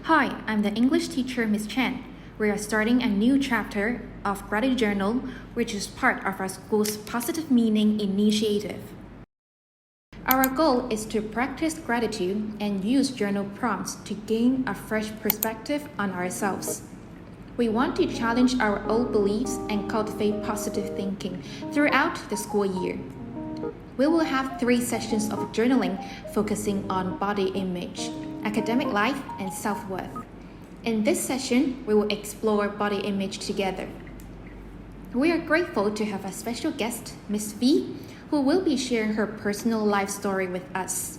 Hi, I'm the English teacher, Miss Chen. We are starting a new chapter of Gratitude Journal, which is part of our school's Positive Meaning initiative. Our goal is to practice gratitude and use journal prompts to gain a fresh perspective on ourselves. We want to challenge our old beliefs and cultivate positive thinking throughout the school year. We will have 3 sessions of journaling focusing on body image, academic life, and self-worth. In this session, we will explore body image together. We are grateful to have a special guest, Miss V, who will be sharing her personal life story with us.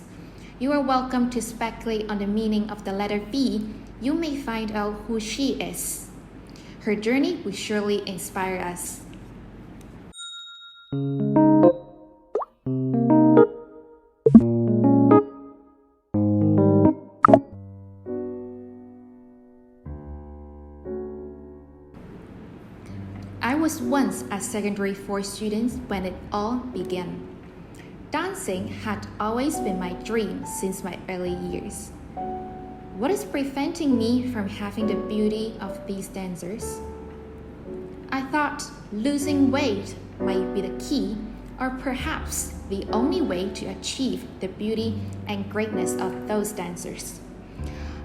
You are welcome to speculate on the meaning of the letter V. You may find out who she is. Her journey will surely inspire us. I was once a secondary 4 student when it all began. Dancing had always been my dream since my early years. What is preventing me from having the beauty of these dancers? I thought losing weight might be the key, or perhaps the only way to achieve the beauty and greatness of those dancers.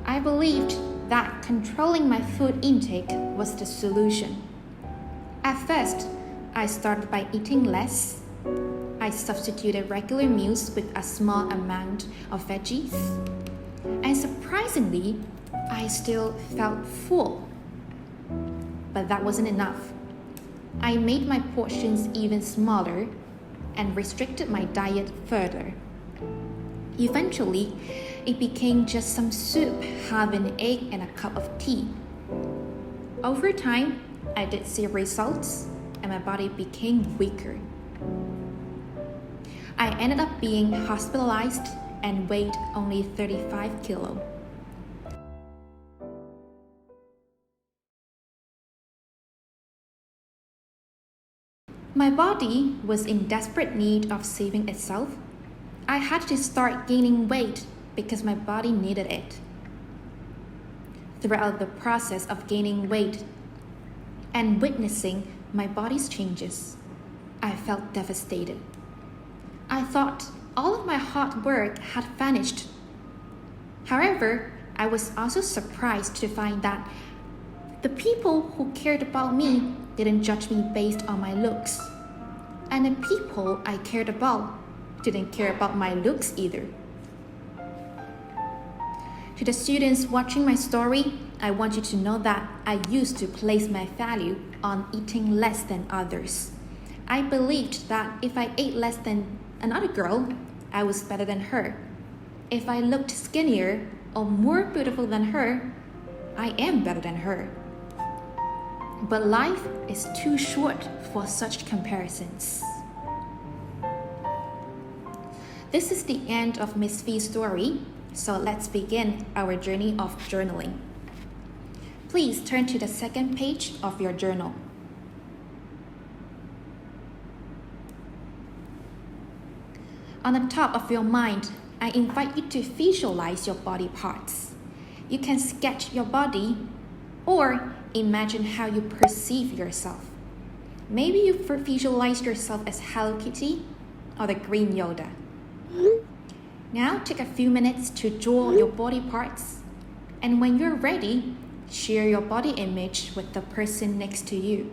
I believed that controlling my food intake was the solution. At first, I started by eating less. I substituted regular meals with a small amount of veggies. And surprisingly, I still felt full. But that wasn't enough. I made my portions even smaller and restricted my diet further. Eventually, it became just some soup, half an egg, and a cup of tea. Over time, I did see results and my body became weaker. I ended up being hospitalized and weighed only 35 kilo. My body was in desperate need of saving itself. I had to start gaining weight because my body needed it. Throughout the process of gaining weight and witnessing my body's changes, I felt devastated. I thought all of my hard work had vanished. However, I was also surprised to find that the people who cared about me didn't judge me based on my looks. And the people I cared about didn't care about my looks either. To the students watching my story, I want you to know that I used to place my value on eating less than others. I believed that if I ate less than another girl, I was better than her. If I looked skinnier or more beautiful than her, I am better than her. But life is too short for such comparisons. This is the end of Miss V's story, so let's begin our journey of journaling. Please turn to the second page of your journal. On the top of your mind, I invite you to visualize your body parts. You can sketch your body or imagine how you perceive yourself. Maybe you visualize yourself as Hello Kitty or the Green Yoda. Now take a few minutes to draw your body parts, and when you're ready, share your body image with the person next to you.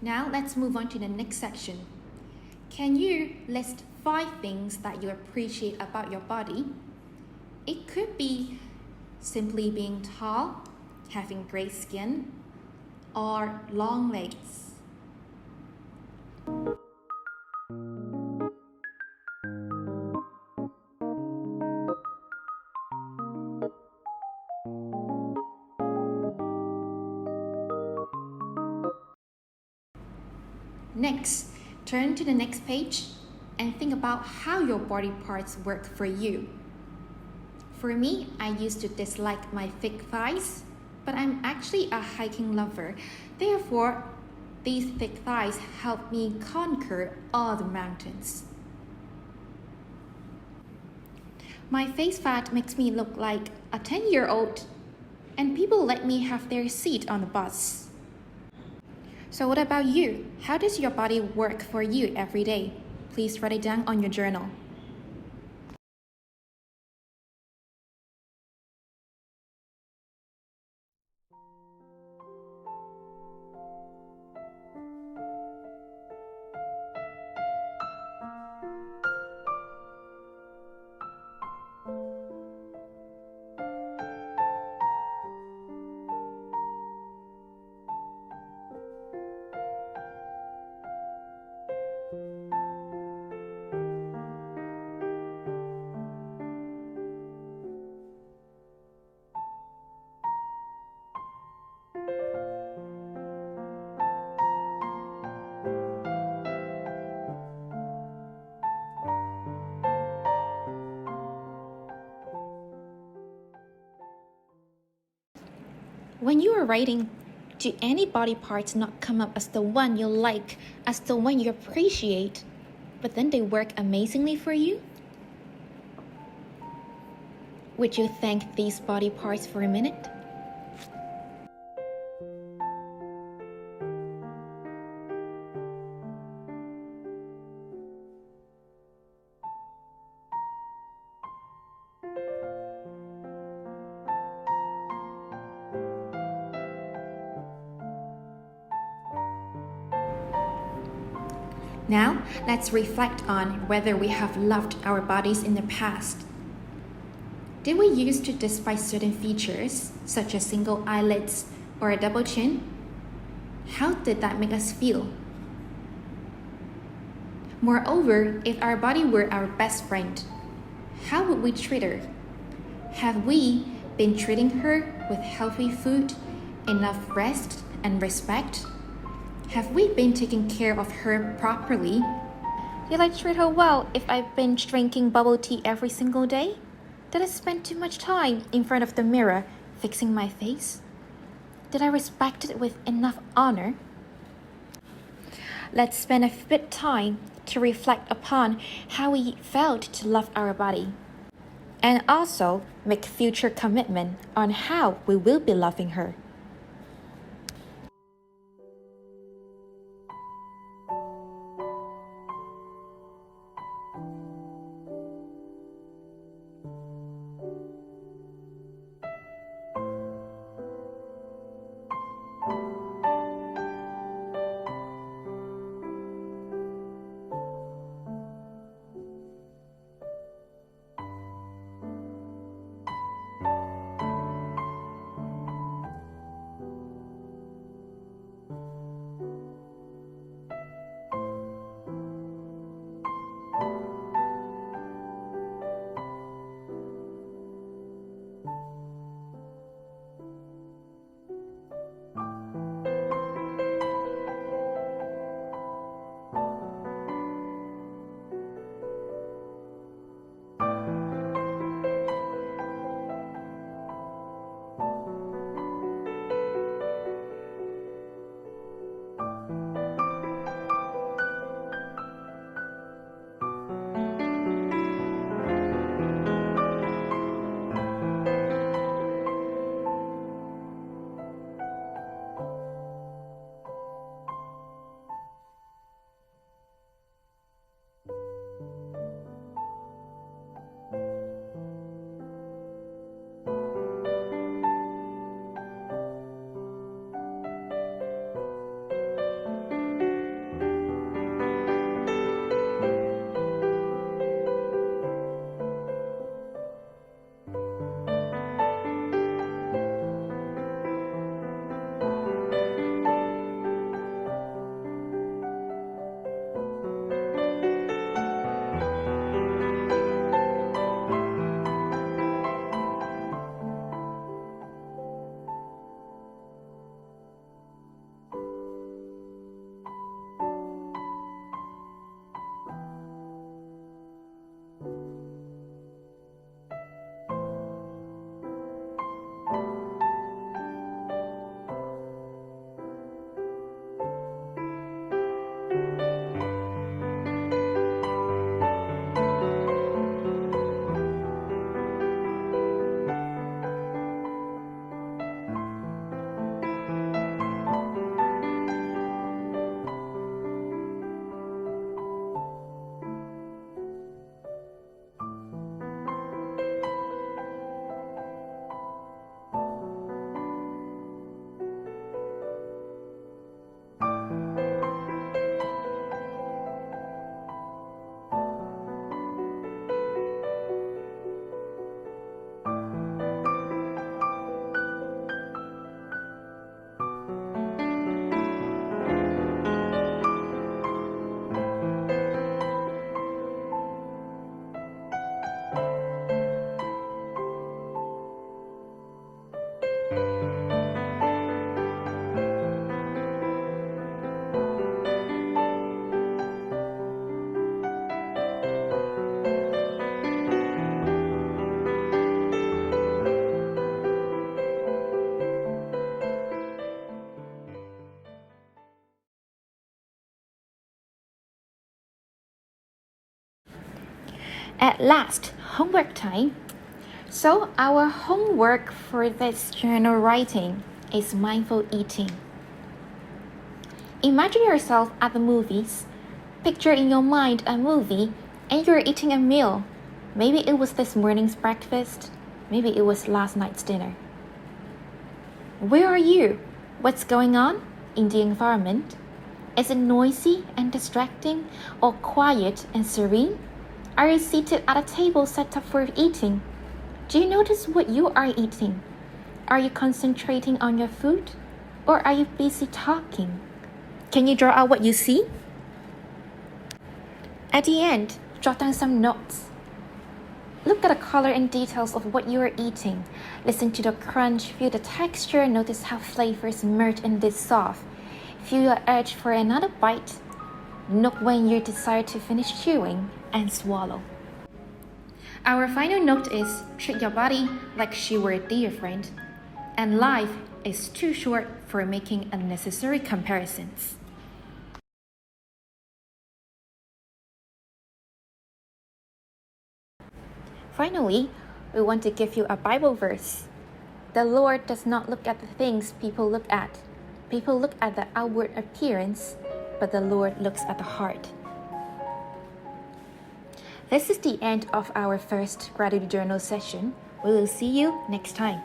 Now let's move on to the next section. Can you list 5 things that you appreciate about your body? It could be simply being tall, having great skin, or long legs. Next, turn to the next page and think about how your body parts work for you. For me, I used to dislike my thick thighs, but I'm actually a hiking lover. Therefore, these thick thighs help me conquer all the mountains. My face fat makes me look like a 10-year-old, and people let me have their seat on the bus. So what about you? How does your body work for you every day? Please write it down on your journal. When you are writing, do any body parts not come up as the one you like, as the one you appreciate, but then they work amazingly for you? Would you thank these body parts for a minute? Now, let's reflect on whether we have loved our bodies in the past. Did we used to despise certain features, such as single eyelids or a double chin? How did that make us feel? Moreover, if our body were our best friend, how would we treat her? Have we been treating her with healthy food, enough rest and respect? Have we been taking care of her properly? Did I treat her well if I've been drinking bubble tea every single day? Did I spend too much time in front of the mirror fixing my face? Did I respect it with enough honor? Let's spend a bit time to reflect upon how we felt to love our body, and also make future commitment on how we will be loving her. At last, homework time. So, our homework for this journal writing is mindful eating. Imagine yourself at the movies. Picture in your mind a movie and you're eating a meal. Maybe it was this morning's breakfast. Maybe it was last night's dinner. Where are you? What's going on in the environment? Is it noisy and distracting or quiet and serene? Are you seated at a table set up for eating? Do you notice what you are eating? Are you concentrating on your food or are you busy talking? Can you draw out what you see? At the end, jot down some notes. Look at the color and details of what you are eating. Listen to the crunch, feel the texture, notice how flavors merge and dissolve. Feel your urge for another bite. Note when you decide to finish chewing and swallow. Our final note is treat your body like she were a dear friend. And life is too short for making unnecessary comparisons. Finally, we want to give you a Bible verse. The Lord does not look at the things people look at. People look at the outward appearance, but the Lord looks at the heart. This is the end of our first gratitude journal session. We will see you next time.